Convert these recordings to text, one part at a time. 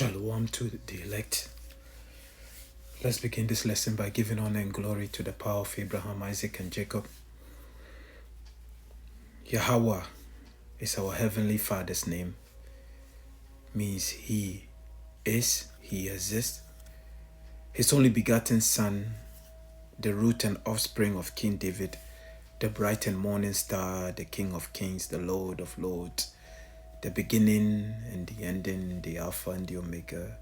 Shalom to the elect. Let's begin this lesson by giving honor and glory to the power of Abraham, Isaac, and Jacob. Yahawah is our Heavenly Father's name. Means He is, He exists. His only begotten Son, the root and offspring of King David, the bright and morning star, the King of kings, the Lord of lords, the beginning and the ending, the Alpha and the Omega,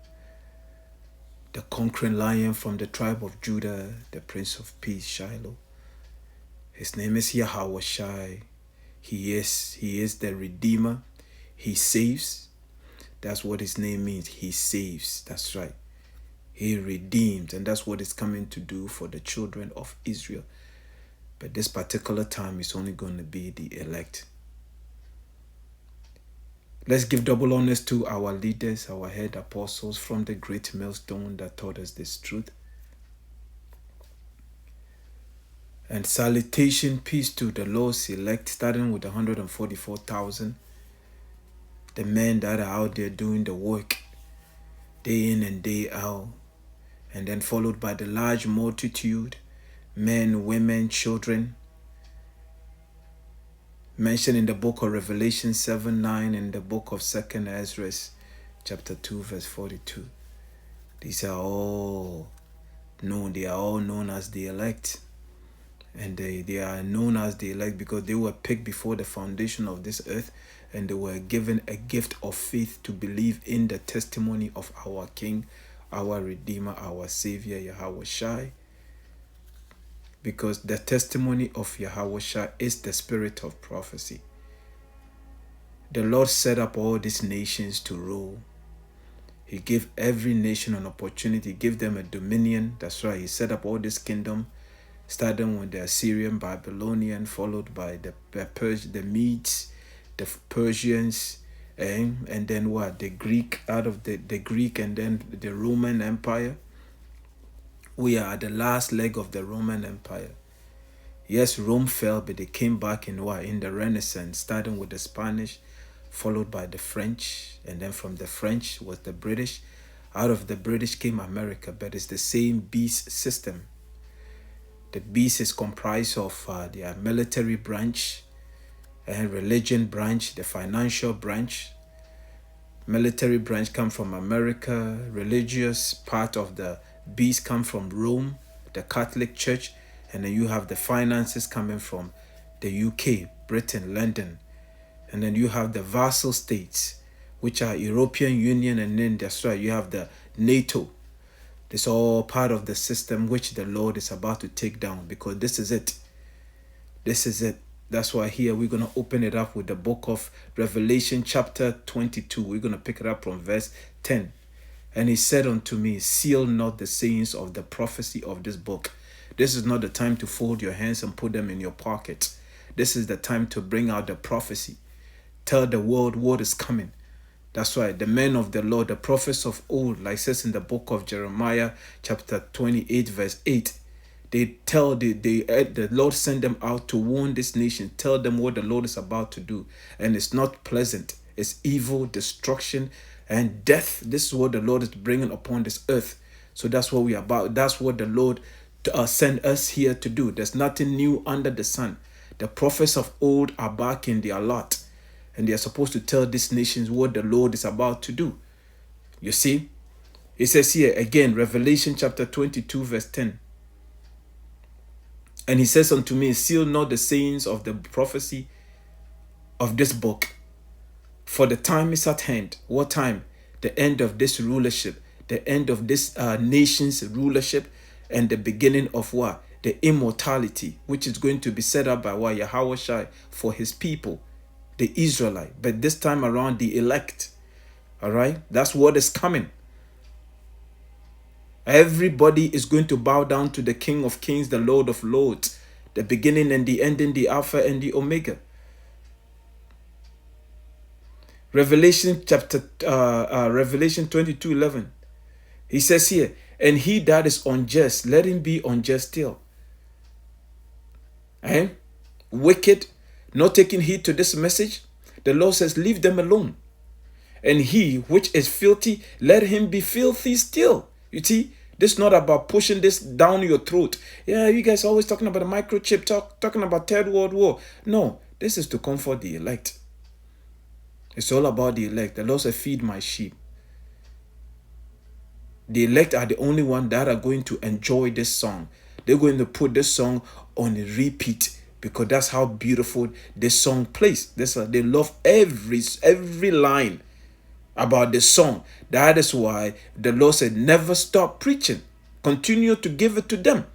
the conquering lion from the tribe of Judah, the Prince of Peace, Shiloh. His name is Yahawashi. He is the Redeemer. He saves. That's what his name means. He saves. That's right. He redeems, and that's what he's coming to do for the children of Israel. But this particular time is only going to be the elect. Let's give double honors to our leaders, our head apostles from the great millstone that taught us this truth. And salutation, peace to the Lord's elect, starting with 144,000. The men that are out there doing the work, day in and day out. And then followed by the large multitude, men, women, children, mentioned in the book of Revelation 7:9 and the book of 2nd Ezra chapter 2 verse 42. These are all known. They are all known as the elect. And they are known as the elect because they were picked before the foundation of this earth, and they were given a gift of faith to believe in the testimony of our King, our Redeemer, our Savior, Yahawashi. Because the testimony of Yahawashi is the spirit of prophecy. The Lord set up all these nations to rule. He gave every nation an opportunity, gave them a dominion. That's right. He set up all this kingdom, starting with the Assyrian, Babylonian, followed by the Medes, the Persians, and then what? The Greek, out of the Greek, and then the Roman Empire. We are at the last leg of the Roman Empire. Yes, Rome fell, but they came back in what? In the Renaissance, starting with the Spanish, followed by the French, and then from the French was the British. Out of the British came America, but it's the same beast system. The beast is comprised of their military branch and religion branch, the financial branch. Military branch come from America, religious part of the beast come from Rome, the Catholic Church, and then you have the finances coming from the UK, Britain, London. And then you have the vassal states, which are European Union, and then that's right, you have the NATO. It's all part of the system which the Lord is about to take down, because this is it. This is it. That's why here we're going to open it up with the book of Revelation chapter 22. We're going to pick it up from verse 10. And he said unto me, seal not the sayings of the prophecy of this book. This is not the time to fold your hands and put them in your pocket. This is the time to bring out the prophecy. Tell the world what is coming. That's why the men of the Lord, the prophets of old, like it says in the book of Jeremiah, chapter 28, verse 8, they tell the Lord sent them out to warn this nation, tell them what the Lord is about to do. And it's not pleasant. It's evil, destruction, and death. This is what the Lord is bringing upon this earth. So that's what we are about. That's what the Lord sent us here to do. There's nothing new under the sun. The prophets of old are back in their lot, and they are supposed to tell these nations what the Lord is about to do. You see, it says here again, Revelation chapter 22 verse 10. And he says unto me, seal not the sayings of the prophecy of this book, for the time is at hand. What time? The end of this rulership, the end of this nation's rulership, and the beginning of what? The immortality, which is going to be set up by what? Yahawashi for his people, the Israelite. But this time around, the elect. All right? That's what is coming. Everybody is going to bow down to the King of kings, the Lord of lords, the beginning and the ending, the Alpha and the Omega. Revelation 22:11. He says here, and he that is unjust, let him be unjust still. Wicked, not taking heed to this message. The Lord says, leave them alone. And he which is filthy, let him be filthy still. You see, this is not about pushing this down your throat. Yeah, you guys are always talking about the microchip, talking about Third World War. No, this is to comfort the elect. It's all about the elect. The Lord said, feed my sheep. The elect are the only one that are going to enjoy this song. They're going to put this song on a repeat because that's how beautiful this song plays. They love every line about the song. That is why the Lord said, never stop preaching. Continue to give it to them.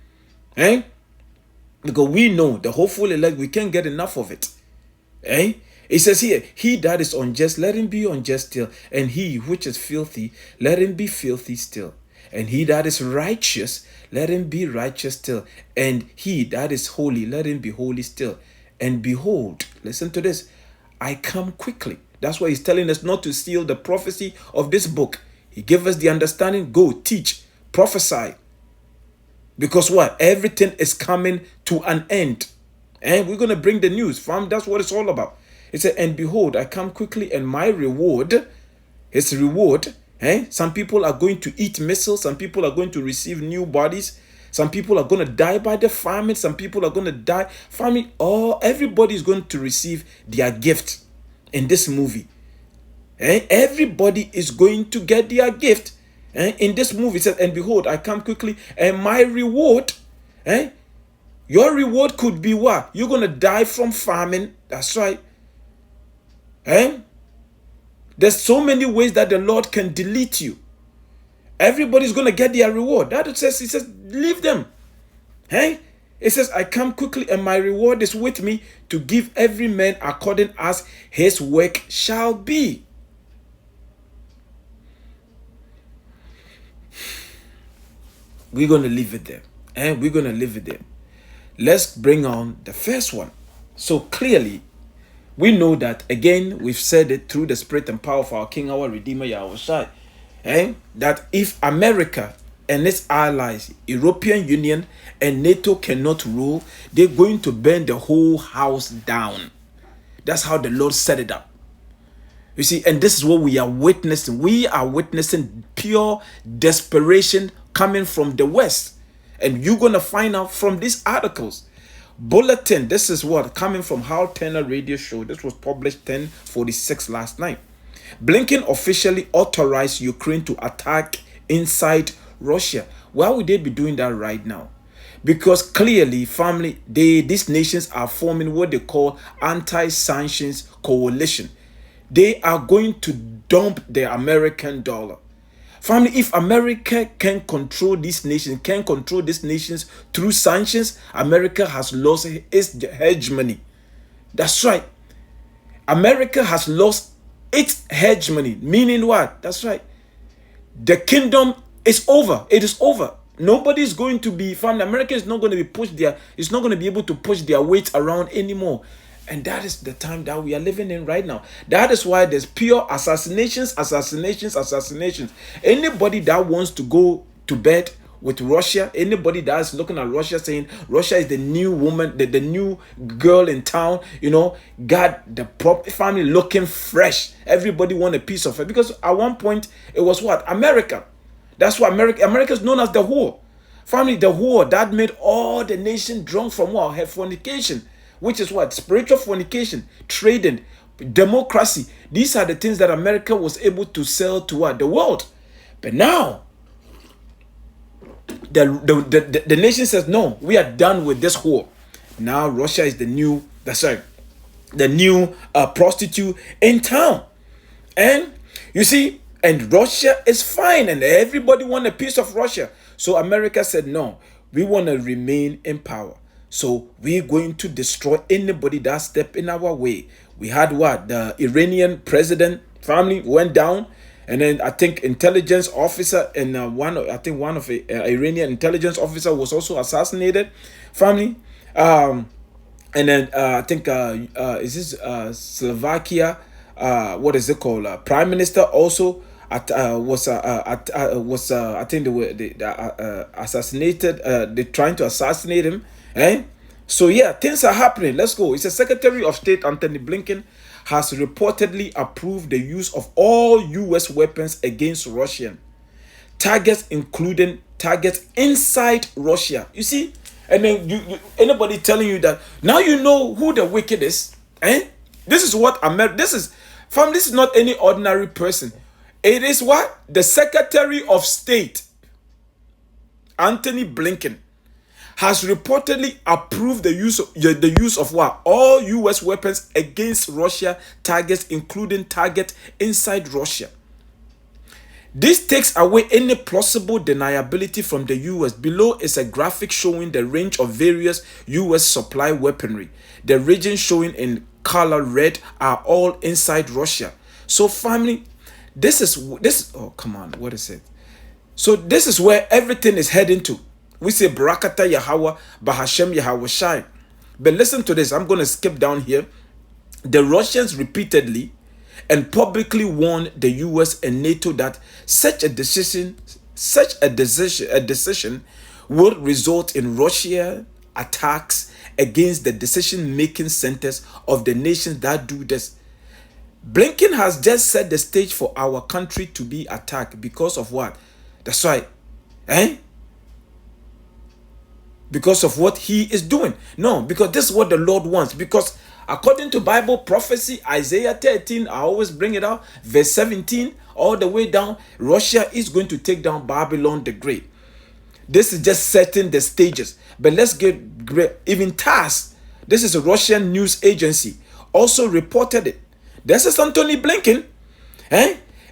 Eh? Because we know the hopeful elect, we can't get enough of it. Eh? It says here, he that is unjust, let him be unjust still. And he which is filthy, let him be filthy still. And he that is righteous, let him be righteous still. And he that is holy, let him be holy still. And behold, listen to this, I come quickly. That's why he's telling us not to steal the prophecy of this book. He gave us the understanding, go teach, prophesy. Because what? Everything is coming to an end. And we're going to bring the news, fam. That's what it's all about. It said, and behold, I come quickly, and my reward, his reward, some people are going to eat missiles. Some people are going to receive new bodies. Some people are going to die by the famine. Some people are going to die. Famine, everybody is going to receive their gift in this movie. Everybody is going to get their gift. In this movie, it says, and behold, I come quickly, and my reward, your reward could be what? You're going to die from famine. That's right. There's so many ways that the Lord can delete you. Everybody's going to get their reward. That it says, leave them. It says, I come quickly, and my reward is with me to give every man according as his work shall be. We're going to leave it there. We're going to leave it there. Let's bring on the first one. So clearly, we know that, again, we've said it through the spirit and power of our King, our Redeemer, Yahawashi, that if America and its allies, European Union and NATO cannot rule, they're going to burn the whole house down. That's how the Lord set it up. You see, and this is what we are witnessing. We are witnessing pure desperation coming from the West. And you're going to find out from these articles. Bulletin, this is what coming from Hal Turner radio show. This was published 10:46 last night. Blinken officially authorized Ukraine to attack inside Russia. Why would they be doing that right now? Because clearly, family, these nations are forming what they call anti-sanctions coalition. They are going to dump the American dollar. Family, if America can control these nations through sanctions, America has lost its hegemony. That's right. America has lost its hegemony. Meaning what? That's right. The kingdom is over. It is over. Nobody is going to be, family, America is not going to be it's not going to be able to push their weight around anymore. And that is the time that we are living in right now. That is why there's pure assassinations. Anybody that wants to go to bed with Russia, anybody that's looking at Russia saying Russia is the new woman, the new girl in town, got the family looking fresh. Everybody want a piece of it. Because at one point, it was what? America. That's why America is known as the whore. Family, the whore that made all the nation drunk from what? Her fornication. Which is what? Spiritual fornication, trading, democracy. These are the things that America was able to sell to what? The world. But now, the nation says, no, we are done with this whore. Now Russia is the new prostitute in town. And you see, and Russia is fine, and everybody want a piece of Russia. So America said, no, we want to remain in power. So we're going to destroy anybody that step in our way. We had what? The Iranian president family went down, and then I think intelligence officer and one of Iranian intelligence officer was also assassinated. Family, and then I think is this Slovakia? What is it called? Prime Minister also was I think they were assassinated. They trying to assassinate him. So yeah, things are happening. Let's go. It's a Secretary of State Anthony Blinken has reportedly approved the use of all U.S. weapons against Russian targets, including targets inside Russia. You see, and then anybody telling you that now you know who the wicked is, eh? This is what America. This is not any ordinary person. It is what the Secretary of State Anthony Blinken has reportedly approved the use of what? All U.S. weapons against Russia targets, including target inside Russia. This takes away any plausible deniability from the U.S. Below is a graphic showing the range of various U.S. supply weaponry. The regions showing in color red are all inside Russia. So family, oh come on, what is it? So this is where everything is heading to. We say Barakata Yahawah, Bahasham Yahawashi. But listen to this. I'm going to skip down here. The Russians repeatedly and publicly warned the US and NATO that such a decision would result in Russia attacks against the decision-making centers of the nations that do this. Blinken has just set the stage for our country to be attacked because of what? That's right. Because of what he is doing. No, because this is what the Lord wants. Because according to Bible prophecy, Isaiah 13, I always bring it out, verse 17, all the way down, Russia is going to take down Babylon the Great. This is just setting the stages. But let's get even TASS, this is a Russian news agency, also reported it. This is Anthony Blinken.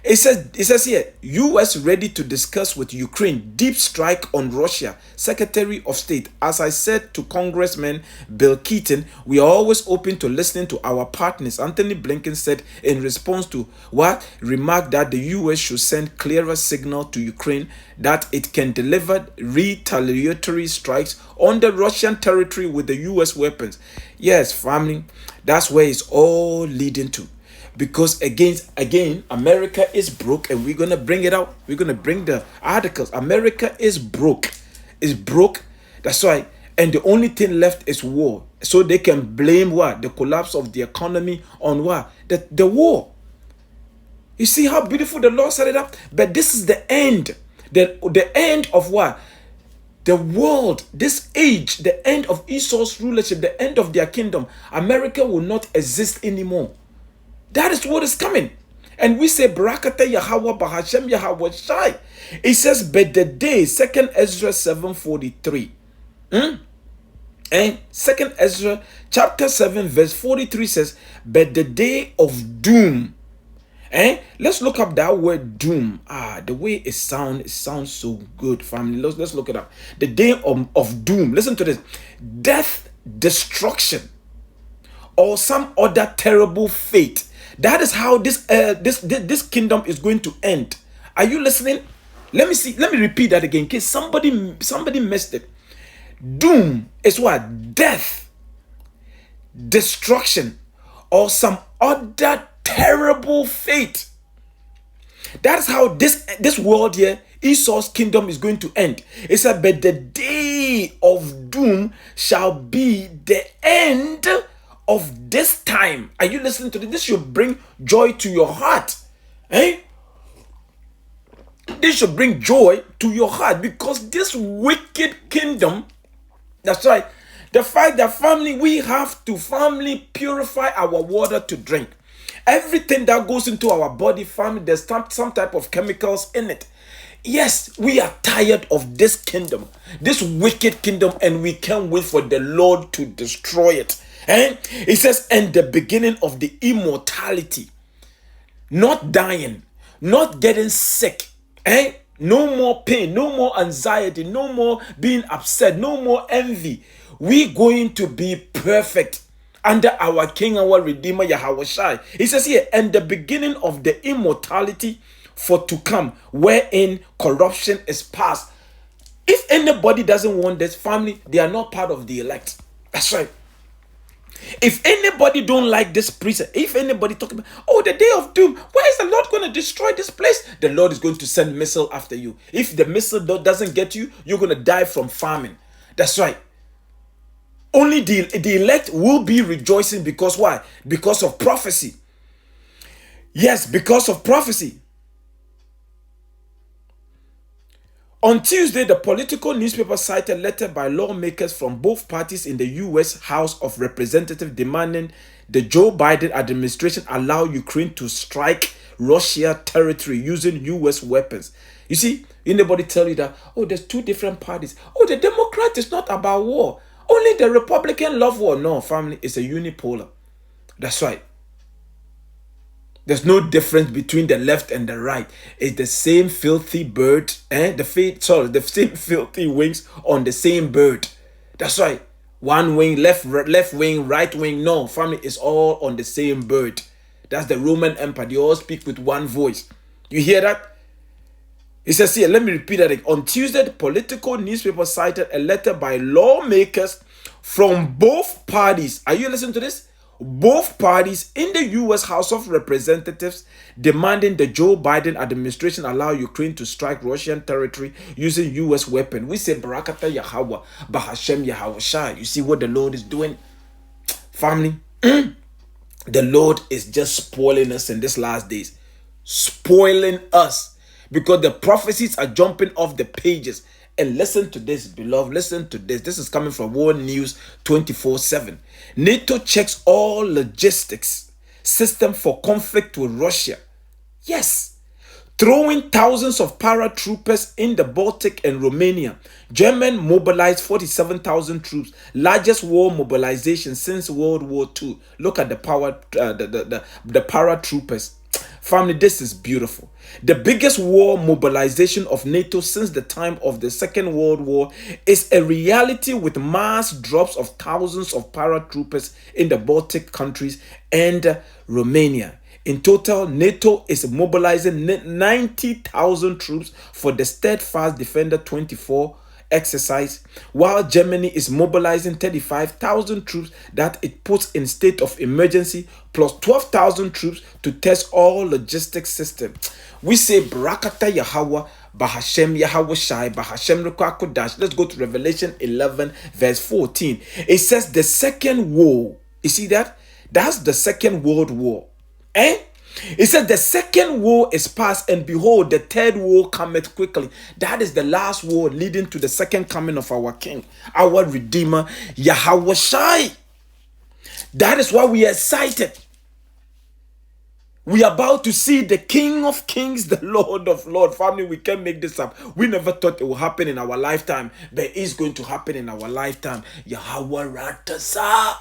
It says here, U.S. ready to discuss with Ukraine deep strike on Russia. Secretary of State. As I said to Congressman Bill Keaton, we are always open to listening to our partners. Anthony Blinken said in response to what? Remarked that the U.S. should send clearer signal to Ukraine that it can deliver retaliatory strikes on the Russian territory with the U.S. weapons. Yes, family, that's where it's all leading to. Because again, America is broke, and we're going to bring it out. We're going to bring the articles. America is broke. It's broke. That's right. And the only thing left is war. So they can blame what? The collapse of the economy on what? The war. You see how beautiful the Lord set it up? But this is the end. The end of what? The world, this age, the end of Esau's rulership, the end of their kingdom. America will not exist anymore. That is what is coming. And we say, Barakata Yahawah, Bahasham Yahawashi. It says, but the day, 2nd Ezra 7:43. And 2nd Ezra chapter 7 verse 43 says, but the day of doom. Let's look up that word doom. The way it sounds so good, family. Let's look it up. The day of doom. Listen to this. Death, destruction, or some other terrible fate. That is how this kingdom is going to end. Are you listening? Let me repeat that again in case somebody missed it. Doom is what? Death, destruction, or some other terrible fate. That is how this world here, Esau's kingdom, is going to end. It said, but the day of doom shall be the end of this time. Are you listening to this? This should bring joy to your heart. This should bring joy to your heart, because this wicked kingdom, that's right, the fact that family, we have to purify our water to drink. Everything that goes into our body, family, there's some type of chemicals in it. Yes, we are tired of this kingdom, this wicked kingdom, and we can't wait for the Lord to destroy it. It says, and the beginning of the immortality, not dying, not getting sick, no more pain, no more anxiety, no more being upset, no more envy. We're going to be perfect under our King, our Redeemer, Yahawashi. It says here, and the beginning of the immortality for to come, wherein corruption is past. If anybody doesn't want this, family, they are not part of the elect. That's right. If anybody don't like this precept, if anybody talk about, the day of doom, where is the Lord going to destroy this place? The Lord is going to send missile after you. If the missile doesn't get you, you're going to die from famine. That's right. Only the elect will be rejoicing because why? Because of prophecy. Yes, because of prophecy. On Tuesday, the political newspaper cited a letter by lawmakers from both parties in the U.S. House of Representatives demanding the Joe Biden administration allow Ukraine to strike Russia territory using U.S. weapons. You see, anybody tell you that, oh, there's two different parties. Oh, the Democrat is not about war. Only the Republican love war. No, family, it's a unipolar. That's right. There's no difference between the left and the right. It's the same filthy bird, the same filthy wings on the same bird. That's right. One wing, left wing, right wing. No, family is all on the same bird. That's the Roman Empire. They all speak with one voice. You hear that? It says here, let me repeat that again. On Tuesday, the political newspaper cited a letter by lawmakers from both parties. Are you listening to this? Both parties in the U.S. House of Representatives demanding the Joe Biden administration allow Ukraine to strike Russian territory using U.S. weapons. We say Barakata Yahawah, Bahasham Yahawashi. You see what the Lord is doing? Family, the Lord is just spoiling us in these last days. Spoiling us. Because the prophecies are jumping off the pages. And listen to this, beloved. Listen to this. This is coming from World News 24/7. NATO checks all logistics system for conflict with Russia. Yes. Throwing thousands of paratroopers in the Baltic and Romania. Germany mobilized 47,000 troops. Largest war mobilization since World War II. Look at the paratroopers. Family, this is beautiful. The biggest war mobilization of NATO since the time of the Second World War is a reality with mass drops of thousands of paratroopers in the Baltic countries and Romania. In total, NATO is mobilizing 90,000 troops for the Steadfast Defender 24 exercise, while Germany is mobilizing 35,000 troops that it puts in state of emergency, plus 12,000 troops to test all logistics systems. We say Barakata Yahawah, Bahasham Yahawashi, Bahasham Qadash. Let's go to Revelation 11 verse 14. It says the second war. You see that? That's the Second World War. It said the second war is past, and behold, the third war cometh quickly. That is the last war leading to the second coming of our King, our Redeemer, Yahawashi. That is why we are excited. We are about to see the King of Kings, the Lord of Lords. Family, we can't make this up. We never thought it would happen in our lifetime, but it is going to happen in our lifetime. Yahawah Rawchaa.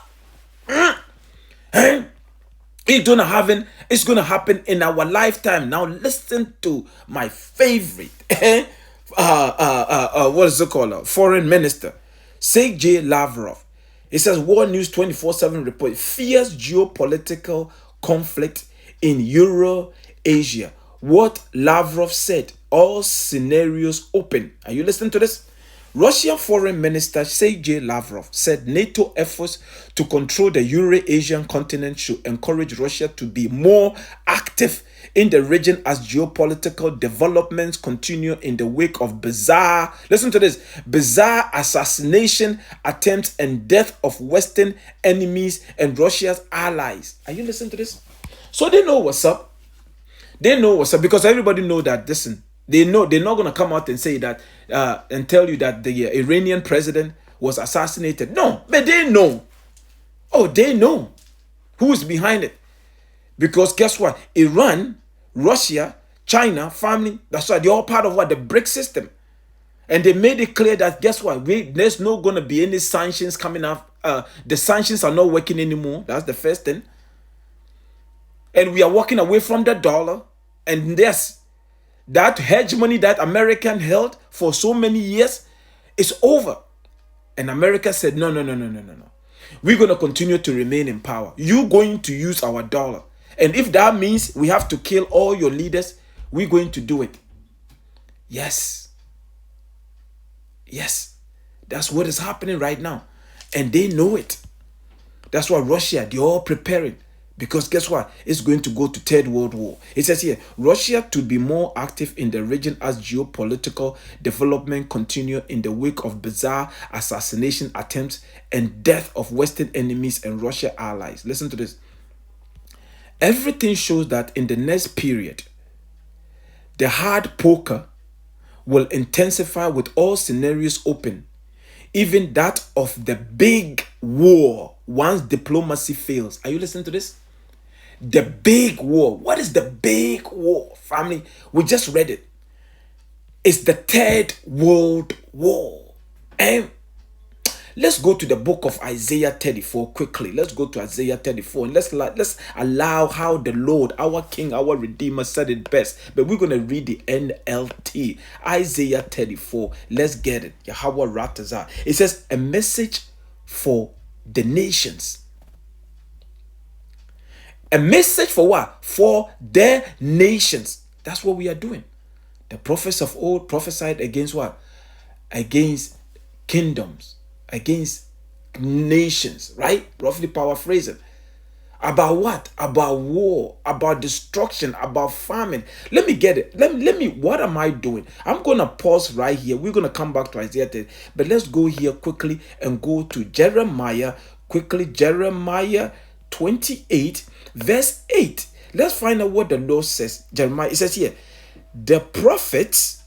It's gonna happen in our lifetime. Now listen to my favorite what is it called? Foreign Minister Sergey Lavrov. It says World News 24/7 report fierce geopolitical conflict in Eurasia. What Lavrov said, all scenarios open. Are you listening to this? Russian Foreign Minister Sergey Lavrov said NATO efforts to control the Eurasian continent should encourage Russia to be more active in the region as geopolitical developments continue in the wake of bizarre assassination attempts and death of Western enemies and Russia's allies. Are you listening to this? So they know what's up. They know what's up because everybody know that, listen, they know they're not going to come out and say that and tell you that the Iranian president was assassinated. No, but they know. Oh, they know who's behind it. Because guess what? Iran, Russia, China, family, that's why they're all part of what? The BRICS system. And they made it clear that guess what? There's not going to be any sanctions coming up. The sanctions are not working anymore. That's the first thing. And we are walking away from the dollar. And yes, that hegemony that American held for so many years is over. And America said, no. We're going to continue to remain in power. You're going to use our dollar. And if that means we have to kill all your leaders, we're going to do it. Yes. That's what is happening right now. And they know it. That's why Russia, they're all preparing. Because guess what? It's going to go to Third World War. It says here, Russia to be more active in the region as geopolitical development continue in the wake of bizarre assassination attempts and death of Western enemies and Russia allies. Listen to this. Everything shows that in the next period, the hard poker will intensify with all scenarios open, even that of the big war once diplomacy fails. Are you listening to this? The big war. What is the big war, family? We just read it. It's the Third World War. And let's go to the book of Isaiah 34 quickly. Let's go to Isaiah 34 and let's allow how the Lord, our King, our Redeemer said it best. But we're going to read the NLT. Isaiah 34. Let's get it. Yahawah Rawchaa. It says, a message for the nations. A message for what? For the nations. That's what we are doing. The prophets of old prophesied against what? Against kingdoms, against nations, right? Roughly paraphrasing. About what? About war, about destruction, about famine. Let me get it. Let me, what am I doing? I'm going to pause right here. We're going to come back to Isaiah 30. But let's go here quickly and go to Jeremiah. Quickly, Jeremiah 28, verse 8. Let's find out what the Lord says. Jeremiah, it says here, the prophets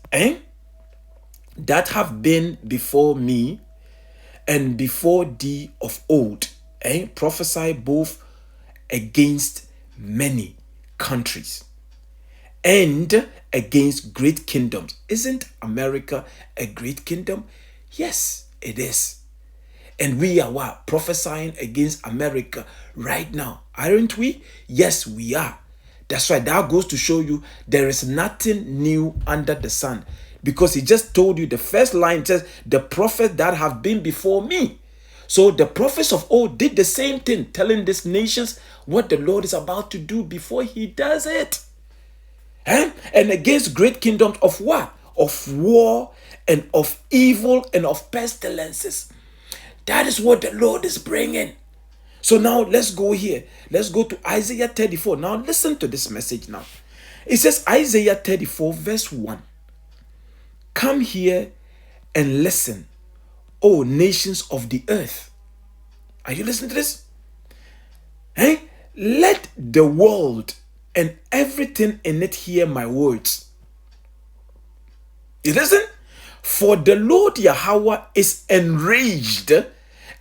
that have been before me and before thee of old, prophesy both against many countries and against great kingdoms. Isn't America a great kingdom? Yes, it is. And we are what? Prophesying against America right now. Aren't we? Yes, we are. That's why that goes to show you there is nothing new under the sun. Because he just told you, the first line says, the prophets that have been before me. So the prophets of old did the same thing, telling these nations what the Lord is about to do before he does it. And against great kingdoms of what? Of war and of evil and of pestilences. That is what the Lord is bringing. So now let's go here. Let's go to Isaiah 34. Now listen to this message now. It says Isaiah 34 verse 1. Come here and listen, O nations of the earth. Are you listening to this? Let the world and everything in it hear my words. You listen? For the Lord Yahawah is enraged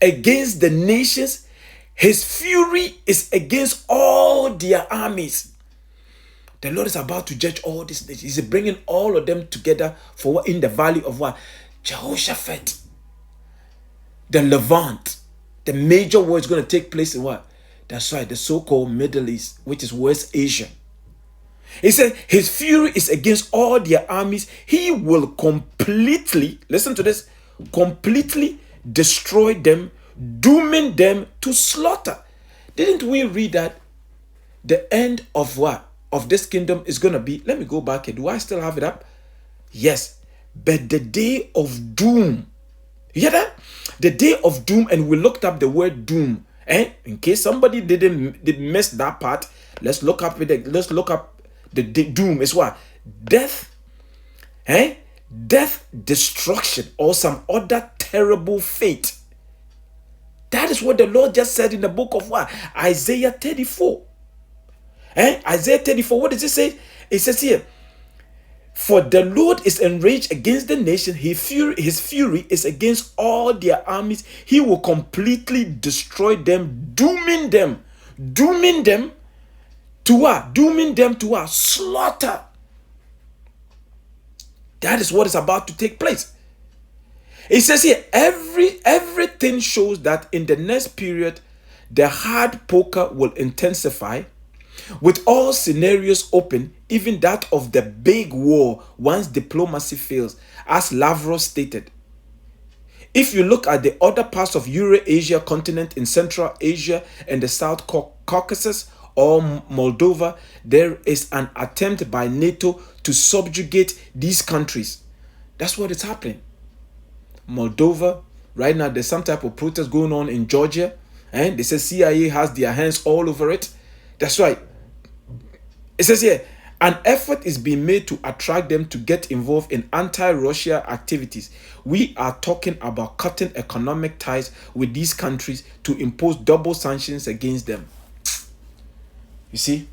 against the nations. His fury is against all their armies. The Lord is about to judge all these nations. He's bringing all of them together for what? In the valley of what? Jehoshaphat. The Levant. The major war is going to take place in what? That's right, the so-called Middle East, which is West Asia. He said his fury is against all their armies. He will completely, listen to this, completely destroy them, dooming them to slaughter. Didn't we read that the end of what? Of this kingdom is going to be, let me go back here. Do I still have it up? Yes. But the day of doom. You hear that? The day of doom, and we looked up the word doom. In case somebody didn't miss that part, let's look up with it. Let's look up the doom is what? Death. Death, destruction, or some other terrible fate. That is what the Lord just said in the book of what? Isaiah 34. Isaiah 34, what does it say? It says here, for the Lord is enraged against the nation. His fury is against all their armies. He will completely destroy them, dooming them to what? Dooming them to what? Slaughter. That is what is about to take place. It says here, everything shows that in the next period, the hard poker will intensify, with all scenarios open, even that of the big war once diplomacy fails, as Lavrov stated. If you look at the other parts of Eurasia continent in Central Asia and the South Caucasus or Moldova, there is an attempt by NATO to subjugate these countries. That's what is happening. Moldova, right now there's some type of protest going on in Georgia, and they say CIA has their hands all over it. That's right. It says here, an effort is being made to attract them to get involved in anti-Russia activities. We are talking about cutting economic ties with these countries to impose double sanctions against them. You see?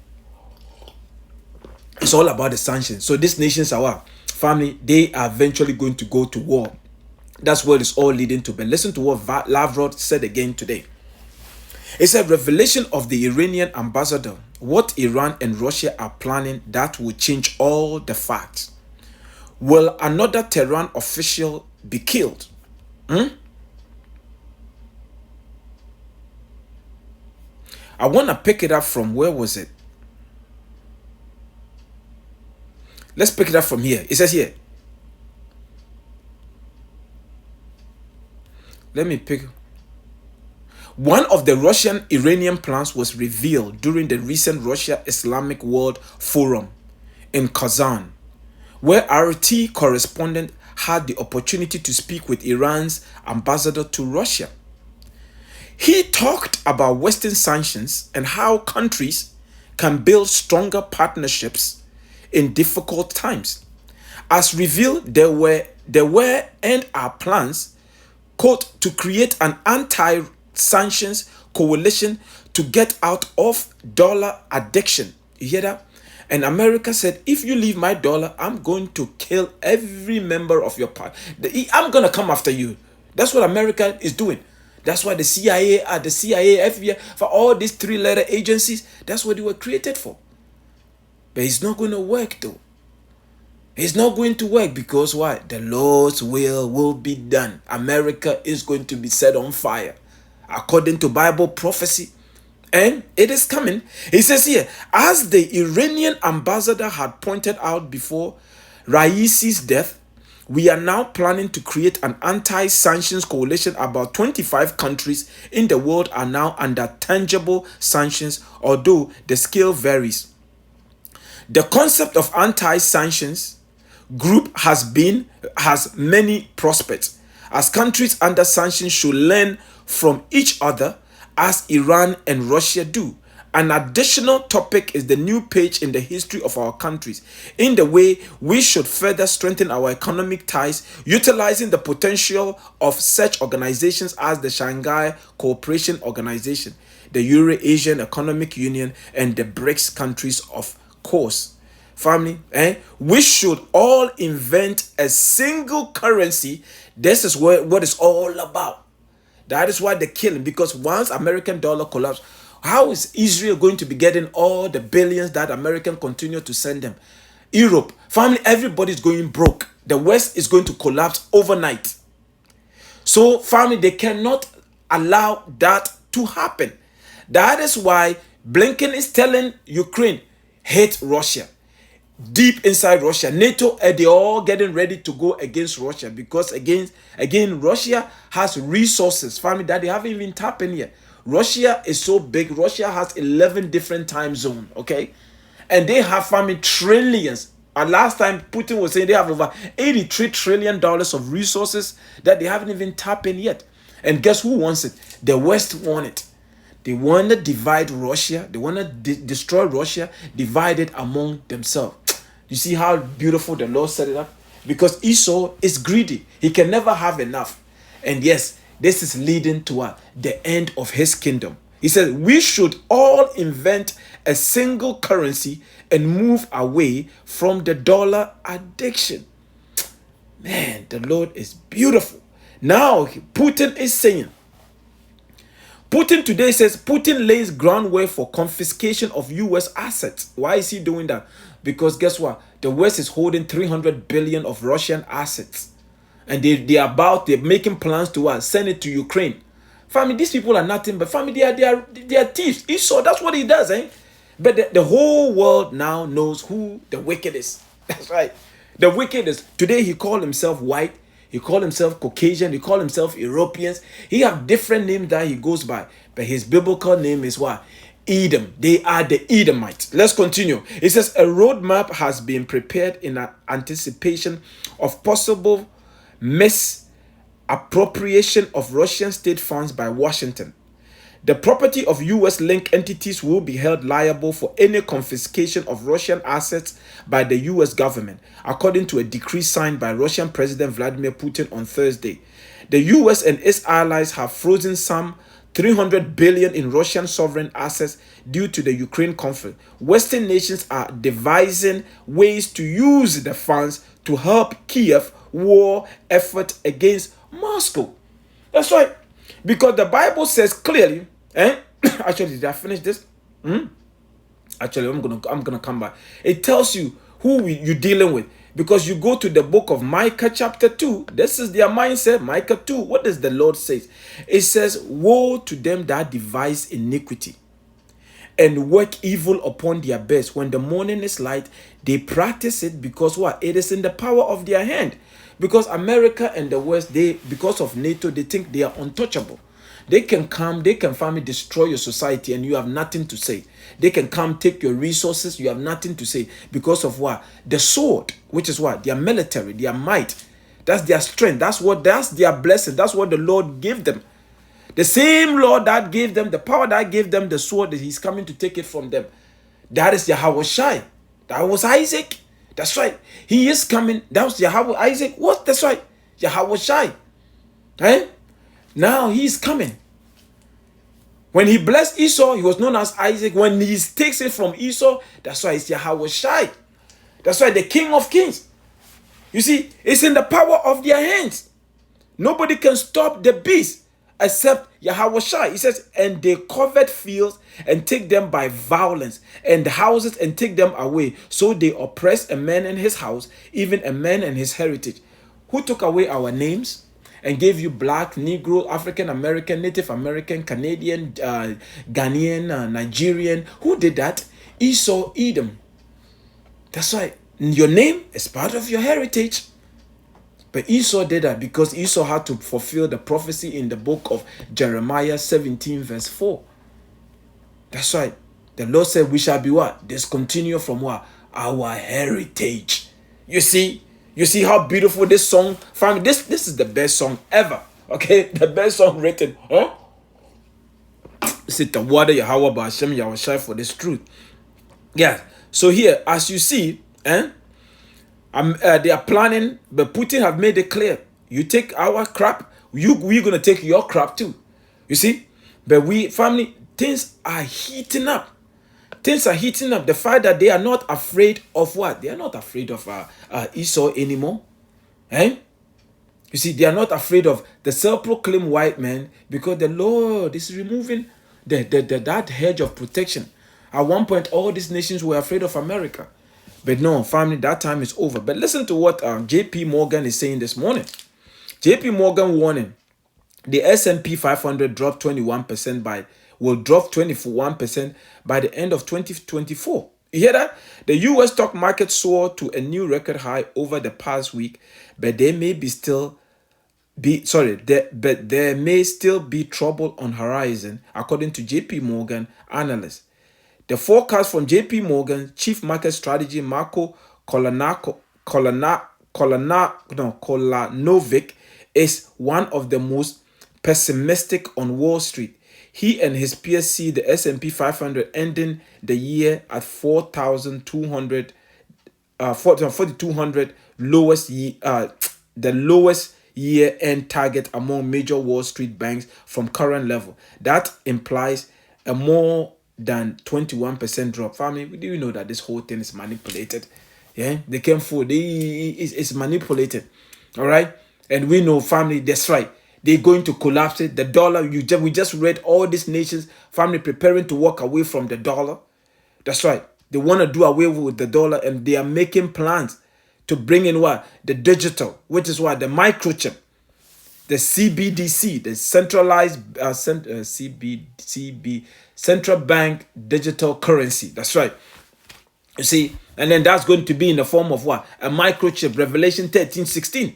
It's all about the sanctions. So these nations are what? Family, they are eventually going to go to war. That's what it's all leading to. But listen to what Lavrov said again today. It's a revelation of the Iranian ambassador. What Iran and Russia are planning that will change all the facts. Will another Tehran official be killed? I want to pick it up from, where was it? Let's pick it up from here. It says here. Let me pick. One of the Russian-Iranian plans was revealed during the recent Russia Islamic World Forum in Kazan, where RT correspondent had the opportunity to speak with Iran's ambassador to Russia. He talked about Western sanctions and how countries can build stronger partnerships in difficult times. As revealed, there were and are plans, quote, to create an anti-sanctions coalition to get out of dollar addiction. You hear that? And America said, if you leave my dollar, I'm going to kill every member of your party. I'm going to come after you. That's what America is doing. That's why the CIA, FBI, for all these three-letter agencies, that's what they were created for. But it's not going to work though. It's not going to work because why? The Lord's will be done. America is going to be set on fire according to Bible prophecy. And it is coming. He says here, as the Iranian ambassador had pointed out before Raisi's death, we are now planning to create an anti-sanctions coalition. About 25 countries in the world are now under tangible sanctions, although the scale varies. The concept of anti-sanctions group has many prospects, as countries under sanctions should learn from each other as Iran and Russia do. An additional topic is the new page in the history of our countries, in the way we should further strengthen our economic ties, utilizing the potential of such organizations as the Shanghai Cooperation Organization, the Eurasian Economic Union, and the BRICS countries, of course. Family, we should all invent a single currency. This is what it's all about. That is why they're killing, because once American dollar collapse, how is Israel going to be getting all the billions that American continue to send them? Europe, family, everybody's going broke. The West is going to collapse overnight. So, family, they cannot allow that to happen. That is why Blinken is telling Ukraine, hate Russia. Deep inside Russia, NATO, they're all getting ready to go against Russia, because again, Russia has resources, family, that they haven't even tapped in yet. Russia is so big. Russia has 11 different time zones, okay? And they have, family, trillions. And last time Putin was saying they have over $83 trillion of resources that they haven't even tapped in yet. And guess who wants it? The West want it. They want to divide Russia. They want to destroy Russia, divide it among themselves. You see how beautiful the Lord set it up? Because Esau is greedy. He can never have enough. And yes, this is leading to the end of his kingdom. He said, we should all invent a single currency and move away from the dollar addiction. Man, the Lord is beautiful. Now, Putin is saying, Putin today says Putin lays groundwork for confiscation of U.S. assets. Why is he doing that? Because guess what? The West is holding 300 billion of Russian assets. And they're making plans to send it to Ukraine. Family, these people are nothing but family, they are thieves. Esau, that's what he does, eh? But the whole world now knows who the wicked is. That's right. The wicked is, today he called himself white. He called himself Caucasian. He called himself Europeans. He have different names that he goes by. But his biblical name is what? Edom. They are the Edomites. Let's continue. It says a roadmap has been prepared in anticipation of possible misappropriation of Russian state funds by Washington. The property of U.S.-linked entities will be held liable for any confiscation of Russian assets by the U.S. government, according to a decree signed by Russian President Vladimir Putin on Thursday. The U.S. and its allies have frozen some $300 billion in Russian sovereign assets due to the Ukraine conflict. Western nations are devising ways to use the funds to help Kiev war effort against Moscow. That's right. Because the Bible says clearly, actually, did I finish this? Actually, I'm gonna come back. It tells you who you're dealing with. Because you go to the book of Micah chapter 2. This is their mindset. Micah 2. What does the Lord say? It says, woe to them that devise iniquity and work evil upon their beds. When the morning is light, they practice it because what? It is in the power of their hand. Because America and the West, because of NATO, they think they are untouchable. They can come, they can finally destroy your society and you have nothing to say. They can come take your resources, you have nothing to say. Because of what? The sword, which is what? Their military, their might. That's their strength. That's their blessing. That's what the Lord gave them. The same Lord that gave them, the power that gave them the sword, that he's coming to take it from them. That is Yahawashi. That was Isaac. That's right. He is coming. That was Yahawah. Isaac. What? That's right. Yahawashi. Right? Now he's coming. When he blessed Esau, he was known as Isaac. When he takes it from Esau, that's why it's Yahawashi. That's why the King of Kings. You see, it's in the power of their hands. Nobody can stop the beast except Yahawashi. He says, and they covered fields and take them by violence, and houses and take them away. So they oppress a man and his house, even a man and his heritage. Who took away our names and gave you black, Negro, African American, Native American, Canadian, Ghanaian, Nigerian? Who did that? Esau, Edom. That's why your name is part of your heritage. But Esau did that because Esau had to fulfill the prophecy in the book of Jeremiah 17 verse 4. That's right. The Lord said we shall be what? Discontinue from what? Our heritage. You see how beautiful this song, family. This is the best song ever. Okay, the best song written. Huh? Sit the water Yahawah Bahasham Yahawashi for this truth. Yeah. So here, as you see, they are planning, but Putin have made it clear. You take our crap, we're gonna take your crap too. You see, but family, things are heating up. Things are heating up. The fact that they are not afraid of what? They are not afraid of Esau anymore. You see, they are not afraid of the self-proclaimed white man because the Lord is removing that hedge of protection. At one point, all these nations were afraid of America. But no, family, that time is over. But listen to what JP Morgan is saying this morning. JP Morgan warning, the S&P 500 dropped 21% will drop 21% by the end of 2024. You hear that? The U.S. stock market soared to a new record high over the past week, but there may still be trouble on horizon, according to JP Morgan analysts. The forecast from JP Morgan chief market strategy Marco Kolanovic is one of the most pessimistic on Wall Street. He and his peers see the S&P 500 ending the year at 4,200, the lowest year-end target among major Wall Street banks from current level. That implies a more than 21% drop. Family, do you know that this whole thing is manipulated? Yeah, they came forward. It's manipulated. All right, and we know, family, that's right. They're going to collapse it. The dollar, we just read all these nations, family, preparing to walk away from the dollar. That's right. They want to do away with the dollar, and they are making plans to bring in what? The digital, which is what? The microchip. The CBDC, the centralized central bank digital currency. That's right. You see, and then that's going to be in the form of what? A microchip. Revelation 13:16.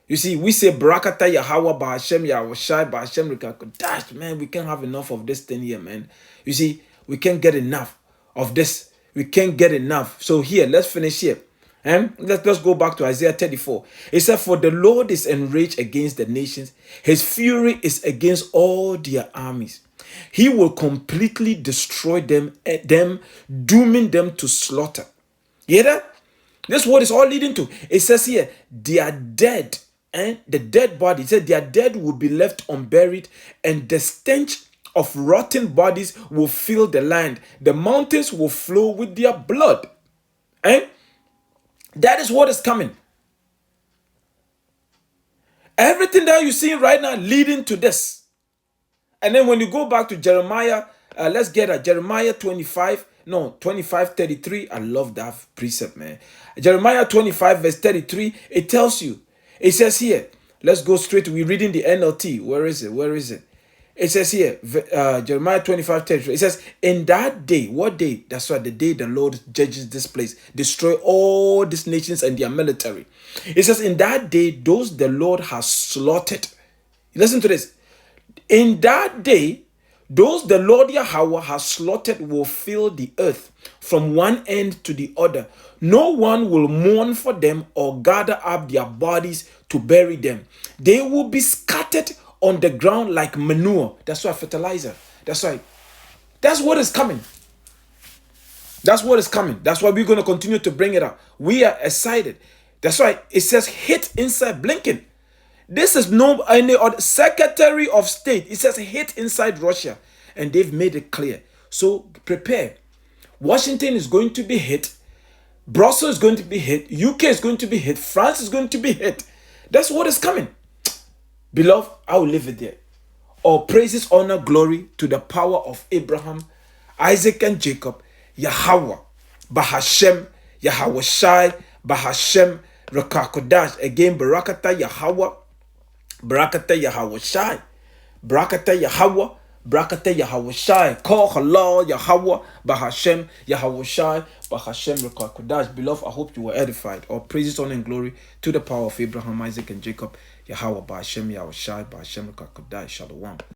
You see, we say Barakata Yahawah Bahasham Yahawashi Bahasham Qadash. Man, we can't have enough of this thing here, man. You see, we can't get enough of this. We can't get enough. So here, let's finish here. And let's go back to Isaiah 34. It said, for the Lord is enraged against the nations. His fury is against all their armies. He will completely destroy them, dooming them to slaughter. You hear that? This is what it's all leading to. It says here, they are dead, and the dead body, it said their dead will be left unburied, and the stench of rotten bodies will fill the land. The mountains will flow with their blood. And that is what is coming. Everything that you're seeing right now leading to this. And then when you go back to Jeremiah, let's get at Jeremiah 25:33. I love that precept, man. Jeremiah 25 verse 33, it tells you, it says here, let's go straight, we're reading the NLT. Where is it? It says here, Jeremiah 25:33, it says, in that day, what day? That's right, the day the Lord judges this place, destroy all these nations and their military. It says, in that day, those the Lord has slaughtered. Listen to this. In that day, those the Lord Yahawah has slaughtered will fill the earth from one end to the other. No one will mourn for them or gather up their bodies to bury them. They will be scattered on the ground like manure. That's why fertilizer. That's right. That's what is coming. That's what is coming. That's why we're going to continue to bring it up. We are excited. That's why it says hit inside Blinken. This is no any other Secretary of State. It says hit inside Russia, and they've made it clear. So prepare. Washington is going to be hit. Brussels is going to be hit. UK is going to be hit. France is going to be hit. That's what is coming. Beloved, I will leave it there. All praises, honor, glory to the power of Abraham, Isaac, and Jacob. Yahawah, Bahasham, Yahawashi, Bahasham, Rawchaa, Qadash. Again, Barakata Yahawah, Barakata Yahawashi, Barakata Yahawah, Barakata Yahawashi. Call halal Yahawah, Bahasham, Yahawashi, Bahasham, Rawchaa, Qadash. Beloved, I hope you were edified. All praises, honor, and glory to the power of Abraham, Isaac, and Jacob. Yahawah, Bahasham, Yahawashi, Bahasham, Rawchaa, Qadash. Shalom.